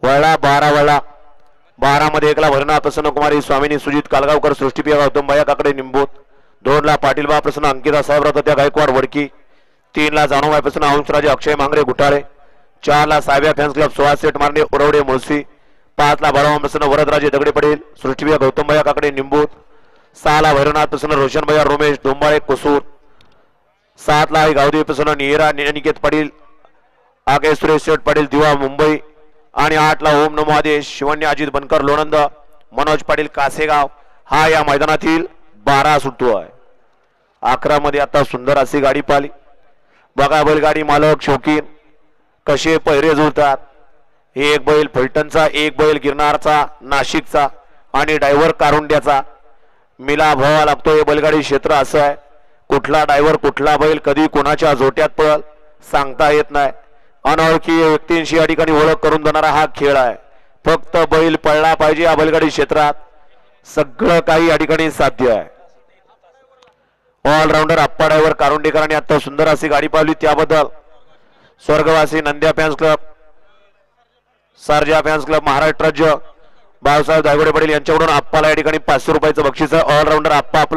वळला 12 वळला 12 मध्ये एकला भरणा प्रसन्न कुमारी स्वामिनी सुजित कालगावकर सृष्टीप्रिया गौतम भैया काकडे निंबूत 2 ला पाटील बा प्रसन्न अंकिता साहेबराव त्या गायकवाड वडकी 3 ला जानूबाई प्रसन्न हंसराजे अक्षय मांगरे गुठाळे 4 ला साहेबिया फॅन्स क्लब सुहास सेठ मारणे उरवडे मुळशी 5 ला भरवा प्रसन्न वरदराजे दगडे पडेल सृष्टीप्रिया गौतम भैया काकडे निंबूत 6 ला भैरवनाथ प्रसन्न रोशन भैया रोमेश डोंबाळे कुसूर 7 ला गावदेवी प्रसन्न निरा निकेत पाटील आगे सुरेश शेठ पाटील दिवा मुंबई आणि 8 ला ओम नमो आदेश शिवण्य अजित बनकर लोणंद मनोज पाटील कासेगाव हा या मैदानातील 12 सुटतो आहे. 11 मध्ये आता सुंदर अशी गाडी पाहिली बघा बैलगाडी मालक शौकीन कसे पहिरे जुळतात. एक बैल फलटणचा एक बैल गिरनारचा नाशिकचा आणि ड्रायव्हर कारुंड्याचा मिला भावा लागतो. हे बैलगाडी क्षेत्र असं आहे कुठला ड्रायव्हर कुठला बैल कधी कोणाच्या जोट्यात पळल सांगता येत नाही. अनोळखी व्यक्तींशी या ठिकाणी ओळख करून देणारा हा खेळ आहे. फक्त बैल पळला पाहिजे या बैलगाडी क्षेत्रात सगळं काही या ठिकाणी साध्य आहे. ऑलराऊंडर अप्पा ड्रायव्हर कारुंडेकरांनी आता सुंदर अशी गाडी पाहिली त्याबद्दल स्वर्गवासी Nandya fans club Sarja fans club Maharashtra राज्य बाळासाहेब दायगोडे पाटील यांच्याकडून अप्पाला या ठिकाणी 500 रुपयाचं बक्षीस आहे. ऑलराऊंडर अप्पा आपलं